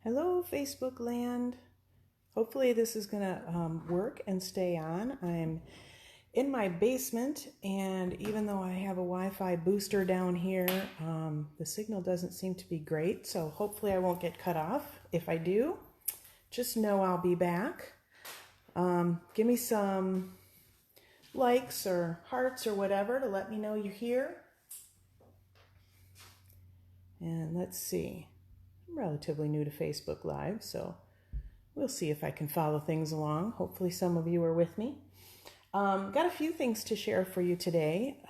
Hello, Facebook land. Hopefully this is gonna work and stay on. I'm in my basement, and even though I have a Wi-Fi booster down here, the signal doesn't seem to be great, so hopefully I won't get cut off. If I do, just know I'll be back. Give me some likes or hearts or whatever to let me know you're here. And let's see. I'm relatively new to Facebook Live, so we'll see if I can follow things along. Hopefully some of you are with me. Got a few things to share for you today.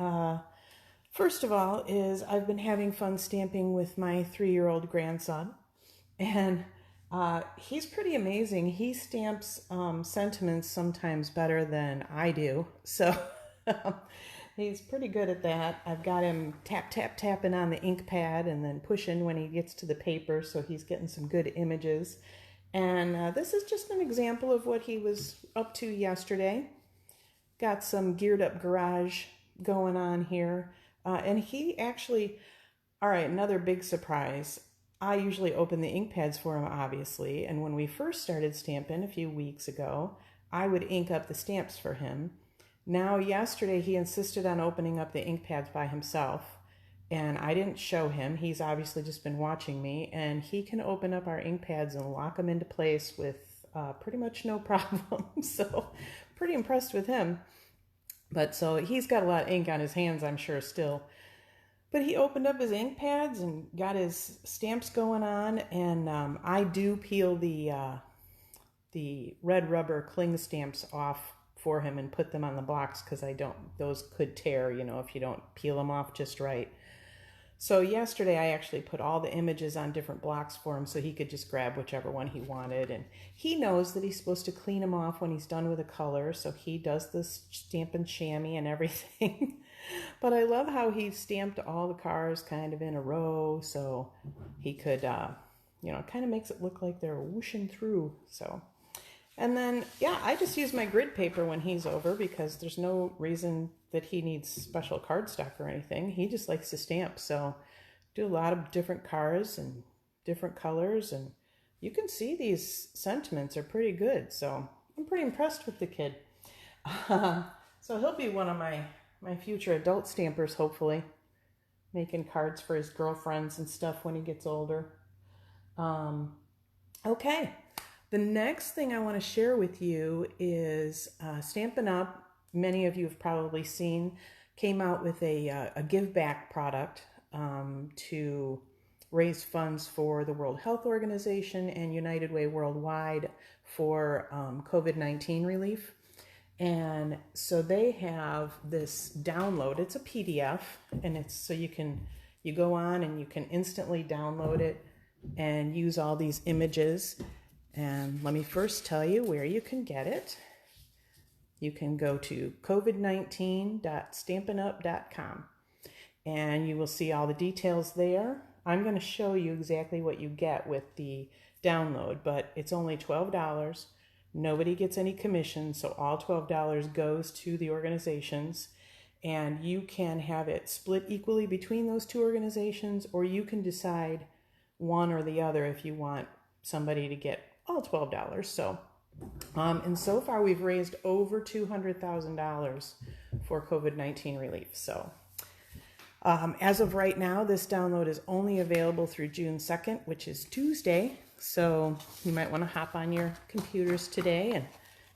First of all is I've been having fun stamping with my 3-year-old grandson, and he's pretty amazing. He stamps sentiments sometimes better than I do, so he's pretty good at that. I've got him tapping on the ink pad and then pushing when he gets to the paper, so he's getting some good images. And this is just an example of what he was up to yesterday. Got some geared up garage going on here. And he actually, all right, another big surprise. I usually open the ink pads for him, obviously. And when we first started Stampin' a few weeks ago, I would ink up the stamps for him. Now, yesterday, he insisted on opening up the ink pads by himself, and I didn't show him. He's obviously just been watching me, and he can open up our ink pads and lock them into place with pretty much no problem. So, pretty impressed with him. But so he's got a lot of ink on his hands, I'm sure, still. But he opened up his ink pads and got his stamps going on, and I do peel the red rubber cling stamps off for him and put them on the blocks, because those could tear, if you don't peel them off just right. So yesterday I actually put all the images on different blocks for him so he could just grab whichever one he wanted. And he knows that he's supposed to clean them off when he's done with a color, so he does this Stampin' chamois and everything. But I love how he stamped all the cars kind of in a row, so he could, it kind of makes it look like they're whooshing through. So. And then, yeah, I just use my grid paper when he's over, because there's no reason that he needs special cardstock or anything. He just likes to stamp. So do a lot of different cars and different colors. And you can see these sentiments are pretty good. So I'm pretty impressed with the kid. So he'll be one of my future adult stampers, hopefully, making cards for his girlfriends and stuff when he gets older. Okay. The next thing I want to share with you is Stampin' Up!, many of you have probably seen, came out with a give back product to raise funds for the World Health Organization and United Way Worldwide for COVID-19 relief. And so they have this download. It's a PDF, and it's so you go on and you can instantly download it and use all these images. And let me first tell you where you can get it. You can go to covid19.stampinup.com, and you will see all the details there. I'm going to show you exactly what you get with the download, but it's only $12. Nobody gets any commission, so all $12 goes to the organizations, and you can have it split equally between those two organizations, or you can decide one or the other if you want somebody to get all $12. So, and so far we've raised over $200,000 for COVID-19 relief. So, as of right now, this download is only available through June 2nd, which is Tuesday. So you might want to hop on your computers today and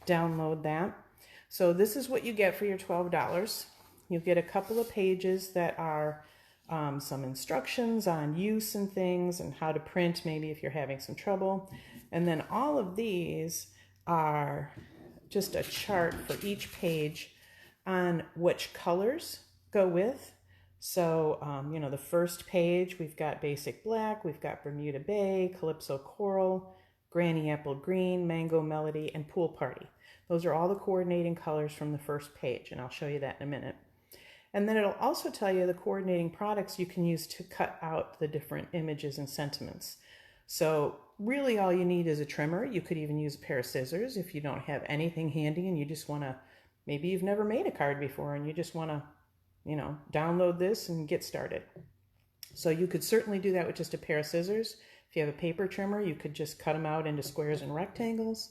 download that. So this is what you get for your $12. You'll get a couple of pages that are some instructions on use and things and how to print, maybe if you're having some trouble. And then all of these are just a chart for each page on which colors go with. So, the first page, we've got Basic Black, we've got Bermuda Bay, Calypso Coral, Granny Apple Green, Mango Melody, and Pool Party. Those are all the coordinating colors from the first page, and I'll show you that in a minute. And then it'll also tell you the coordinating products you can use to cut out the different images and sentiments. So really all you need is a trimmer. You could even use a pair of scissors if you don't have anything handy and you just want to, maybe you've never made a card before and you just want to, download this and get started. So you could certainly do that with just a pair of scissors. If you have a paper trimmer, you could just cut them out into squares and rectangles.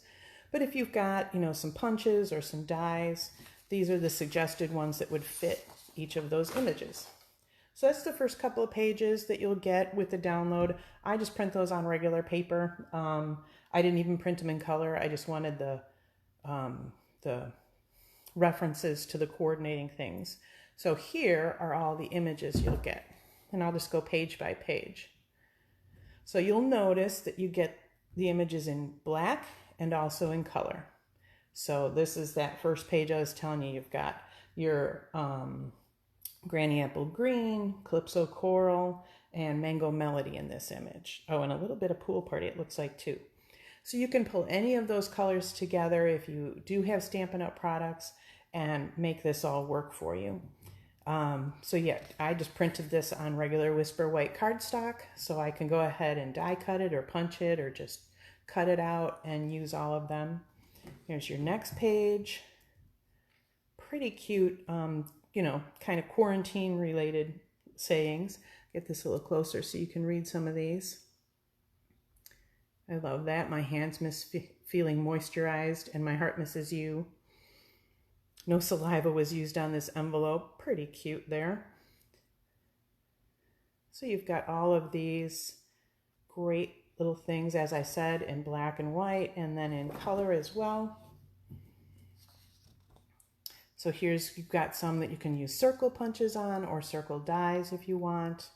But if you've got, some punches or some dies, these are the suggested ones that would fit each of those images. So that's the first couple of pages that you'll get with the download. I just print those on regular paper. I didn't even print them in color. I just wanted the references to the coordinating things. So here are all the images you'll get. And I'll just go page by page. So you'll notice that you get the images in black and also in color. So this is that first page I was telling you. You've got your Granny Apple Green, Calypso Coral, and Mango Melody in this image. Oh, and a little bit of Pool Party it looks like too. So you can pull any of those colors together if you do have Stampin' Up! Products and make this all work for you. So yeah, I just printed this on regular Whisper White cardstock, so I can go ahead and die cut it or punch it or just cut it out and use all of them. Here's your next page. Pretty cute, kind of quarantine related sayings. Get this a little closer so you can read some of these. I love that. My hands miss feeling moisturized and my heart misses you. No saliva was used on this envelope. Pretty cute there. So you've got all of these great little things, as I said, in black and white and then in color as well. So you've got some that you can use circle punches on or circle dies if you want.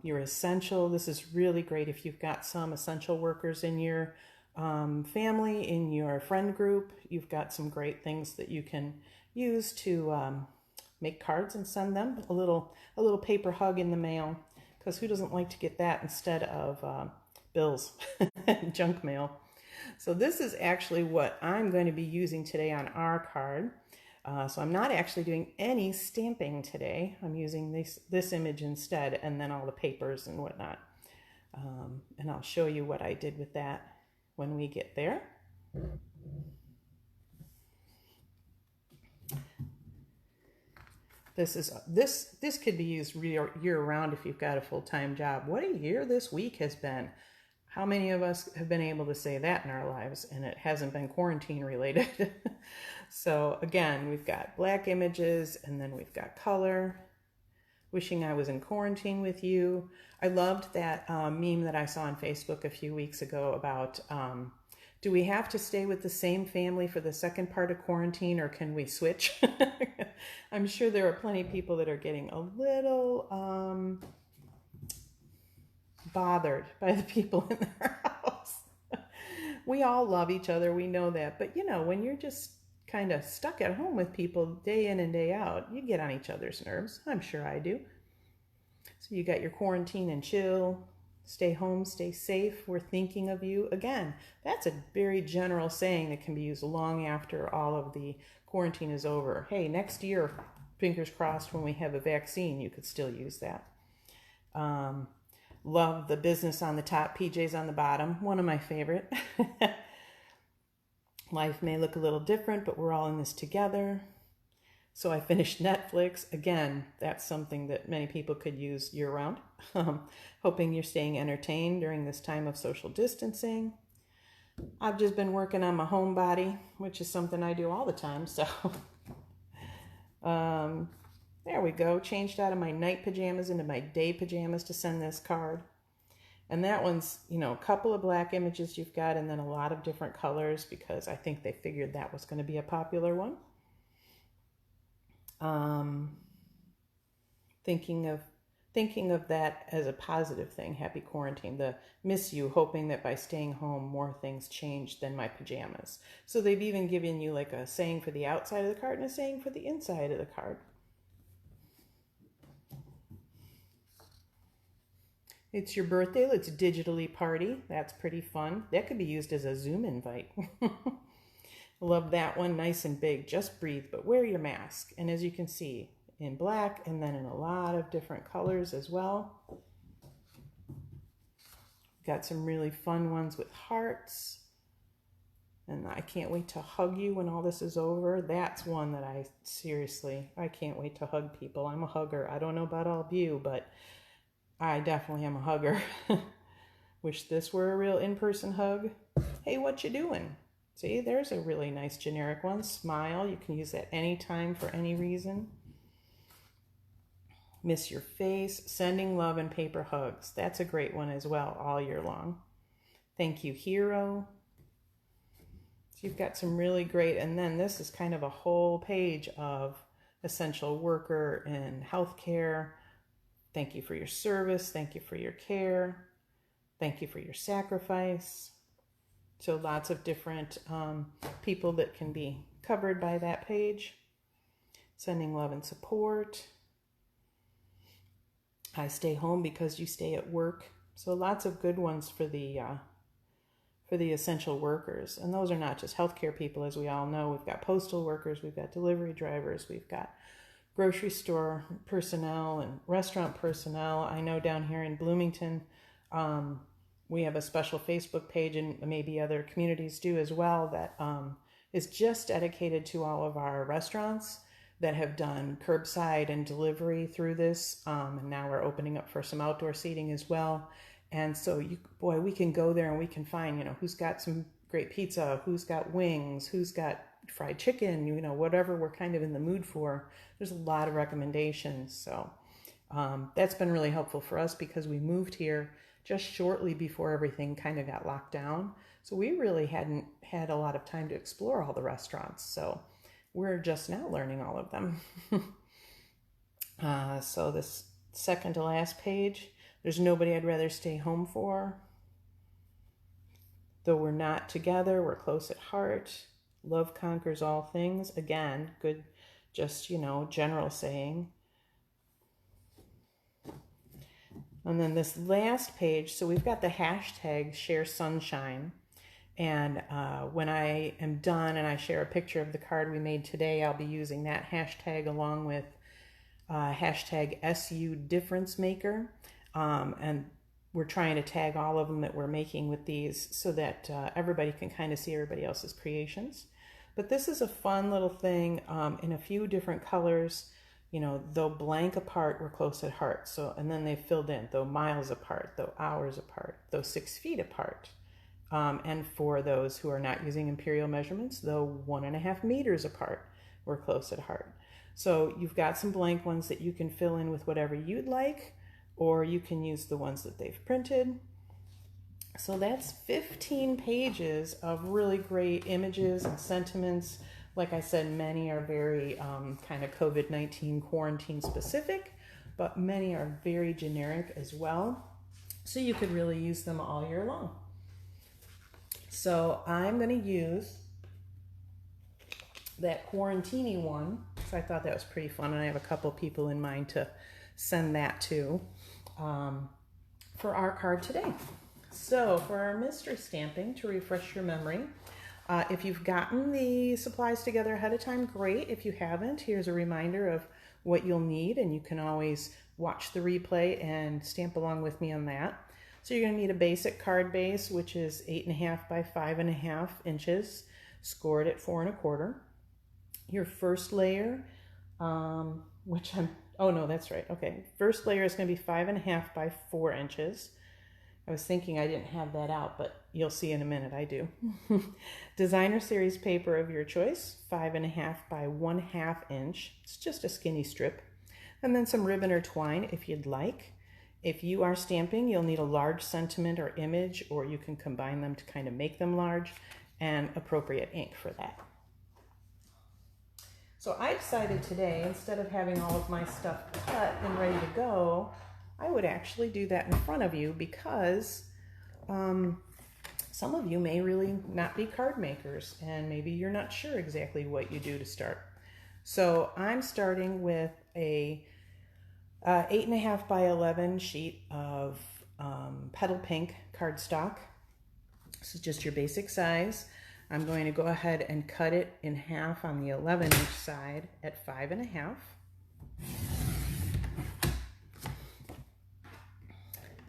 Your essential, this is really great if you've got some essential workers in your family, in your friend group. You've got some great things that you can use to make cards and send them a little paper hug in the mail, because who doesn't like to get that instead of bills and junk mail. So this is actually what I'm going to be using today on our card. So I'm not actually doing any stamping today. I'm using this image instead, and then all the papers and whatnot. And I'll show you what I did with that when we get there. This could be used year-round if you've got a full-time job. What a year this week has been. How many of us have been able to say that in our lives and it hasn't been quarantine related? So again, we've got black images and then we've got color. Wishing I was in quarantine with you. I loved that meme that I saw on Facebook a few weeks ago about do we have to stay with the same family for the second part of quarantine or can we switch? I'm sure there are plenty of people that are getting a little bothered by the people in their house. We all love each other, we know that, but when you're just kind of stuck at home with people day in and day out, you get on each other's nerves. I'm sure I do. So you got your quarantine and chill, stay home, stay safe, we're thinking of you. Again, that's a very general saying that can be used long after all of the quarantine is over. Hey, next year, fingers crossed, when we have a vaccine, you could still use that. Love the business on the top, PJs on the bottom. One of my favorite. Life may look a little different, but we're all in this together. So I finished Netflix. Again, that's something that many people could use year-round. Hoping you're staying entertained during this time of social distancing. I've just been working on my homebody, which is something I do all the time. So there we go. Changed out of my night pajamas into my day pajamas to send this card. And that one's, a couple of black images you've got and then a lot of different colors because I think they figured that was going to be a popular one. Thinking of that as a positive thing, happy quarantine, the miss you, hoping that by staying home more things change than my pajamas. So they've even given you like a saying for the outside of the card and a saying for the inside of the card. It's your birthday, let's digitally party. That's pretty fun. That could be used as a Zoom invite. Love that one, nice and big. Just breathe, but wear your mask. And as you can see, in black and then in a lot of different colors as well. Got some really fun ones with hearts. And I can't wait to hug you when all this is over. That's one that I can't wait to hug people. I'm a hugger. I don't know about all of you, but I definitely am a hugger. Wish this were a real in-person hug. Hey, what you doing? See, there's a really nice generic one. Smile. You can use that anytime for any reason. Miss your face. Sending love and paper hugs. That's a great one as well all year long. Thank you, hero. So you've got some really great, and then this is kind of a whole page of essential worker and healthcare. Thank you for your service. Thank you for your care. Thank you for your sacrifice. So lots of different people that can be covered by that page. Sending love and support. I stay home because you stay at work. So lots of good ones for the essential workers. And those are not just healthcare people, as we all know. We've got postal workers, we've got delivery drivers, we've got grocery store personnel and restaurant personnel. I know down here in Bloomington, we have a special Facebook page, and maybe other communities do as well, that is just dedicated to all of our restaurants that have done curbside and delivery through this. And now we're opening up for some outdoor seating as well. And so, we can go there and we can find, who's got some great pizza, who's got wings, who's got fried chicken, whatever we're kind of in the mood for. There's a lot of recommendations. So that's been really helpful for us because we moved here just shortly before everything kind of got locked down. So we really hadn't had a lot of time to explore all the restaurants. So we're just now learning all of them. So this second to last page, there's nobody I'd rather stay home for. Though we're not together, we're close at heart. Love conquers all things. Again, good, just, general saying. And then this last page, so we've got the hashtag Share Sunshine. And when I am done and I share a picture of the card we made today, I'll be using that hashtag along with hashtag SU Difference Maker. And we're trying to tag all of them that we're making with these so that everybody can kind of see everybody else's creations. But this is a fun little thing in a few different colors. Though blank apart, we're close at heart. So, and then they filled in, though miles apart, though hours apart, though 6 feet apart. And for those who are not using imperial measurements, though 1.5 meters apart, we're close at heart. So you've got some blank ones that you can fill in with whatever you'd like, or you can use the ones that they've printed. So that's 15 pages of really great images and sentiments. Like I said, many are very kind of COVID-19 quarantine specific, but many are very generic as well. So you could really use them all year long. So I'm going to use that quarantini one. So I thought that was pretty fun, and I have a couple people in mind to send that to for our card today. So for our mystery stamping, to refresh your memory, if you've gotten the supplies together ahead of time, great. If you haven't, here's a reminder of what you'll need, and you can always watch the replay and stamp along with me on that. So you're going to need a basic card base, which is 8.5 by 5.5 inches, scored at 4 1/4. Your first layer, first layer is going to be 5.5 by 4 inches. I was thinking I didn't have that out, but you'll see in a minute I do. Designer series paper of your choice, 5.5 by 1/2 inch. It's just a skinny strip. And then some ribbon or twine if you'd like. If you are stamping, you'll need a large sentiment or image, or you can combine them to kind of make them large, and appropriate ink for that. So I decided today, instead of having all of my stuff cut and ready to go, I would actually do that in front of you because some of you may really not be card makers, and maybe you're not sure exactly what you do to start. So I'm starting with a 8.5 by 11 sheet of petal pink cardstock. This is just your basic size. I'm going to go ahead and cut it in half on the 11-inch side at 5.5.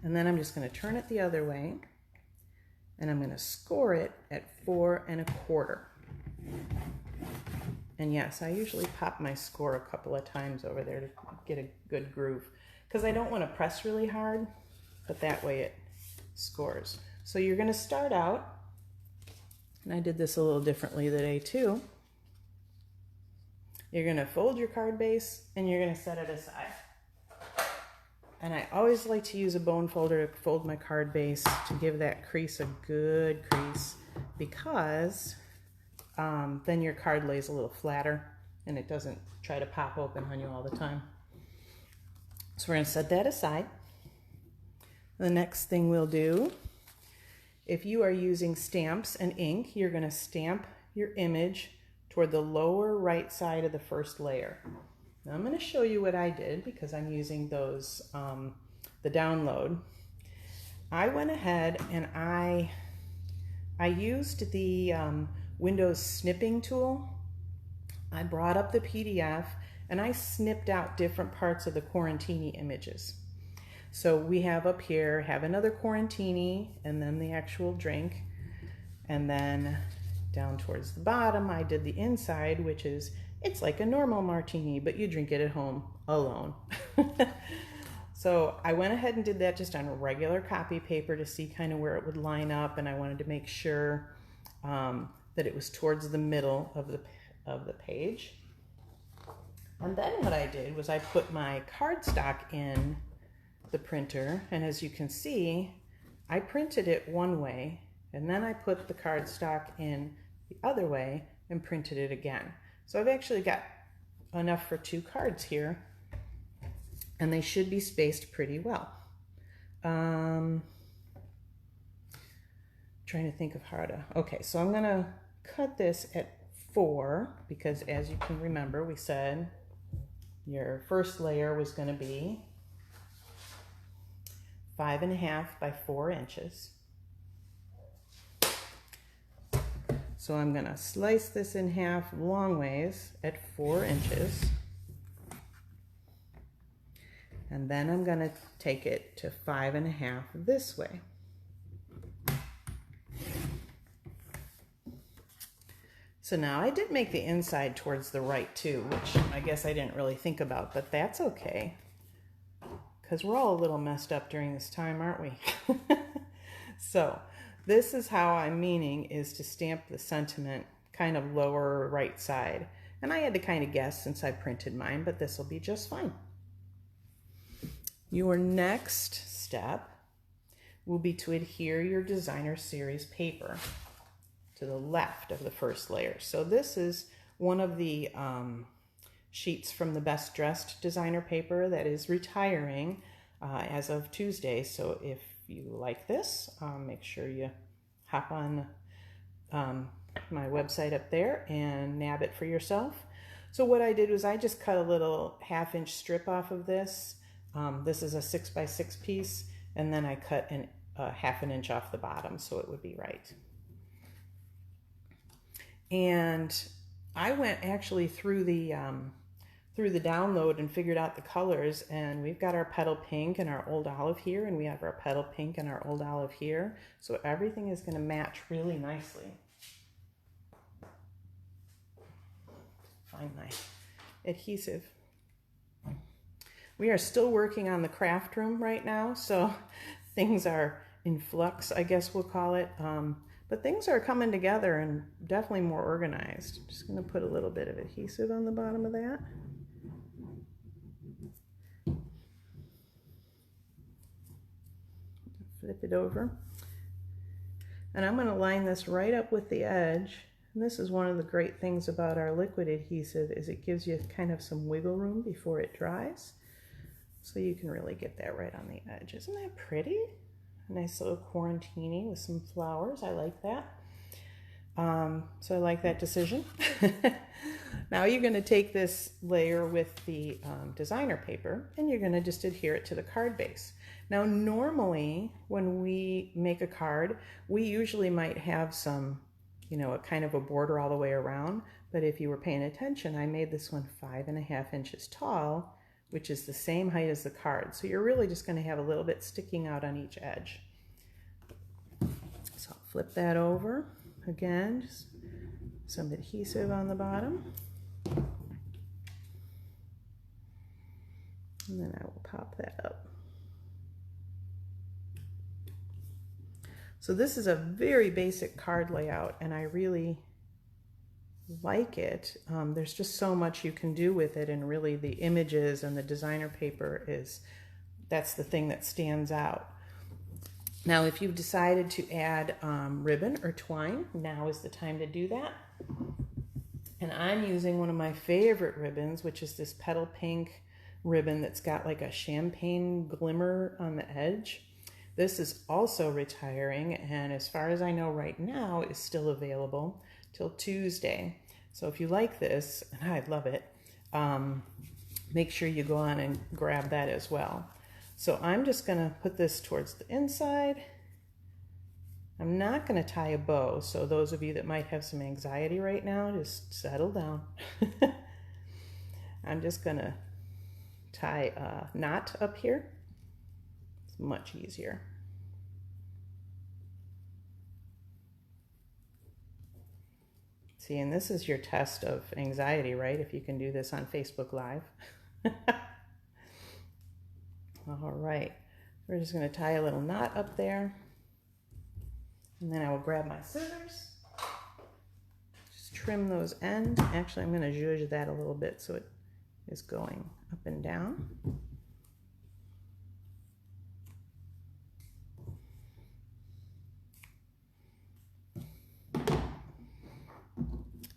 And then I'm just going to turn it the other way, and I'm going to score it at 4 1/4. And yes, I usually pop my score a couple of times over there to get a good groove, because I don't want to press really hard, but that way it scores. So you're going to start out, and I did this a little differently today too. You're going to fold your card base and you're going to set it aside. And I always like to use a bone folder to fold my card base to give that crease a good crease, because then your card lays a little flatter and it doesn't try to pop open on you all the time. So we're going to set that aside. The next thing we'll do, if you are using stamps and ink, you're going to stamp your image toward the lower right side of the first layer. Now I'm going to show you what I did, because I'm using those, the download. I went ahead and I used the Windows snipping tool. I brought up the PDF and I snipped out different parts of the Quarantini images. So we have up here, have another Quarantini, and then the actual drink. And then down towards the bottom, I did the inside, which is, it's like a normal martini, but you drink it at home alone. So I went ahead and did that just on regular copy paper to see kind of where it would line up, and I wanted to make sure that it was towards the middle of the page. And then what I did was I put my cardstock in the printer, and as you can see, I printed it one way, and then I put the cardstock in the other way and printed it again. So I've actually got enough for 2 cards here, and they should be spaced pretty well. Trying to think of how to, okay, so I'm gonna cut this at 4, because as you can remember, we said your first layer was gonna be 5.5 by 4 inches. So I'm going to slice this in half long ways at 4 inches. And then I'm going to take it to 5.5 this way. So now I did make the inside towards the right too, which I guess I didn't really think about, but that's okay, because we're all a little messed up during this time, aren't we? So this is how I'm meaning, is to stamp the sentiment kind of lower right side. And I had to kind of guess since I printed mine, but this will be just fine. Your next step will be to adhere your designer series paper to the left of the first layer. So this is one of the sheets from the Best Dressed designer paper that is retiring as of Tuesday. So if you like this, make sure you hop on my website up there and nab it for yourself. So what I did was I just cut a little 1/2 inch strip off of this. This is a 6 by 6 piece, and then I cut a 1/2 inch off the bottom so it would be right. And I went actually through the download and figured out the colors, and we've got our petal pink and our old olive here, and we have our petal pink and our old olive here. So everything is going to match really nicely. Find my adhesive. We are still working on the craft room right now, so things are in flux, I guess we'll call it. But things are coming together and definitely more organized. I'm just going to put a little bit of adhesive on the bottom of that. Flip it over. And I'm going to line this right up with the edge. And this is one of the great things about our liquid adhesive, is it gives you kind of some wiggle room before it dries. So you can really get that right on the edge. Isn't that pretty? A nice little Quarantini with some flowers. I like that. So I like that decision. Now you're going to take this layer with the designer paper, and you're going to just adhere it to the card base. Now normally when we make a card, we usually might have some, a kind of a border all the way around. But if you were paying attention, I made this one 5.5 inches tall, which is the same height as the card. So you're really just going to have a little bit sticking out on each edge. So I'll flip that over. Again, just some adhesive on the bottom. And then I will pop that up. So this is a very basic card layout, and I really like it. There's just so much you can do with it, and really the images and the designer paper that's the thing that stands out. Now, if you've decided to add ribbon or twine, now is the time to do that. And I'm using one of my favorite ribbons, which is this petal pink ribbon that's got like a champagne glimmer on the edge. This is also retiring, and as far as I know right now, is still available till Tuesday. So if you like this, and I love it, make sure you go on and grab that as well. So I'm just gonna put this towards the inside. I'm not gonna tie a bow, so those of you that might have some anxiety right now, just settle down. I'm just gonna tie a knot up here. It's much easier. See, and this is your test of anxiety, right? If you can do this on Facebook Live. All right, we're just going to tie a little knot up there. And then I will grab my scissors. Just trim those ends. Actually, I'm going to zhuzh that a little bit so it is going up and down.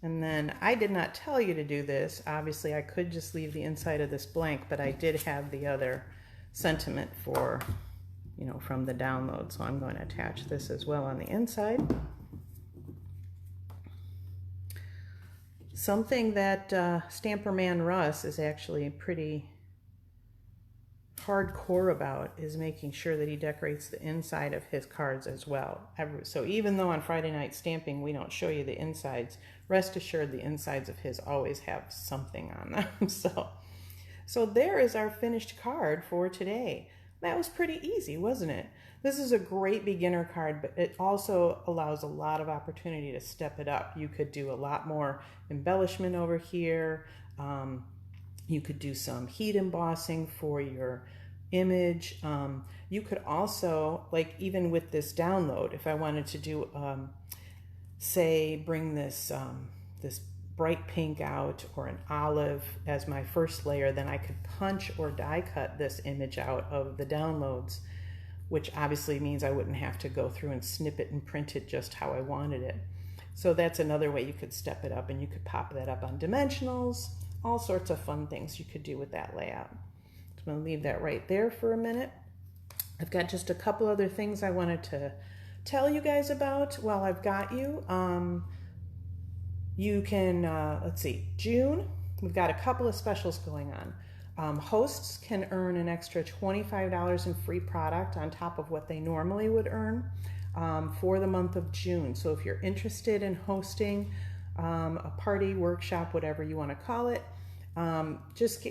And then I did not tell you to do this. Obviously, I could just leave the inside of this blank, but I did have the other sentiment for, you know, from the download. So I'm going to attach this as well on the inside. Something that Stamper Man Russ is actually pretty hardcore about is making sure that he decorates the inside of his cards as well. So even though on Friday Night Stamping we don't show you the insides, rest assured the insides of his always have something on them. So there is our finished card for today. That was pretty easy, wasn't it? This is a great beginner card, but it also allows a lot of opportunity to step it up. You could do a lot more embellishment over here. You could do some heat embossing for your image. You could also, like even with this download, if I wanted to do, say, bring this, this bright pink out or an olive as my first layer, then I could punch or die cut this image out of the downloads, which obviously means I wouldn't have to go through and snip it and print it just how I wanted it. So that's another way you could step it up, and you could pop that up on dimensionals, all sorts of fun things you could do with that layout. So I'm going to leave that right there for a minute. I've got just a couple other things I wanted to tell you guys about while I've got you. You can, let's see, June, we've got a couple of specials going on. Hosts can earn an extra $25 in free product on top of what they normally would earn for the month of June. So if you're interested in hosting a party, workshop, whatever you want to call it, just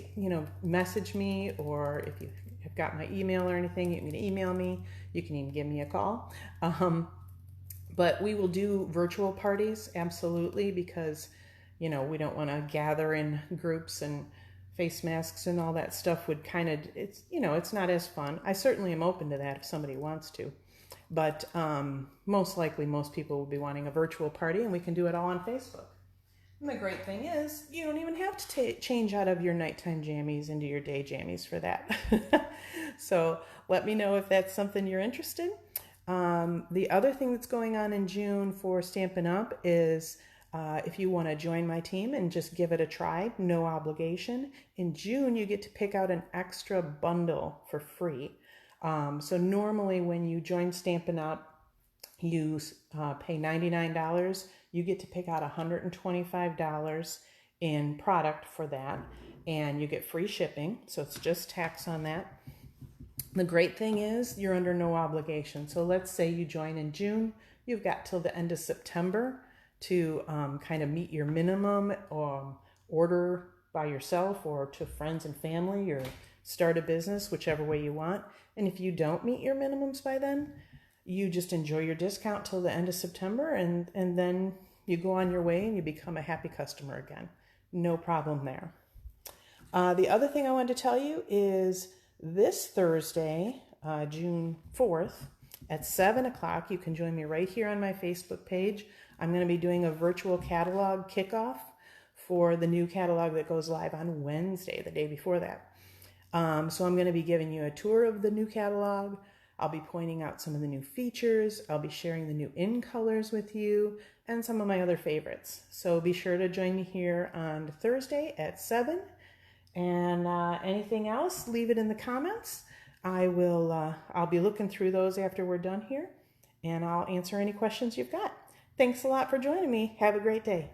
message me, or if you have got my email or anything, you can email me. You can even give me a call. But we will do virtual parties, absolutely, because, we don't want to gather in groups, and face masks and all that stuff would kind of, it's not as fun. I certainly am open to that if somebody wants to. But most likely, most people will be wanting a virtual party, and we can do it all on Facebook. And the great thing is, you don't even have to change out of your nighttime jammies into your day jammies for that. So let me know if that's something you're interested in. The other thing that's going on in June for Stampin' Up! Is if you want to join my team and just give it a try, no obligation. In June, you get to pick out an extra bundle for free. So normally when you join Stampin' Up!, you pay $99. You get to pick out $125 in product for that, and you get free shipping. So it's just tax on that. The great thing is you're under no obligation. So let's say you join in June, you've got till the end of September to kind of meet your minimum, or order by yourself or to friends and family, or start a business, whichever way you want. And if you don't meet your minimums by then, you just enjoy your discount till the end of September, and then you go on your way and you become a happy customer again. No problem there. The other thing I wanted to tell you is this Thursday, June 4th at 7 o'clock, you can join me right here on my Facebook page. I'm going to be doing a virtual catalog kickoff for the new catalog that goes live on Wednesday, the day before that. So I'm going to be giving you a tour of the new catalog. I'll be pointing out some of the new features. I'll be sharing the new in colors with you and some of my other favorites. So be sure to join me here on Thursday at 7. And anything else, leave it in the comments. I'll be looking through those after we're done here, and I'll answer any questions you've got. Thanks a lot for joining me. Have a great day.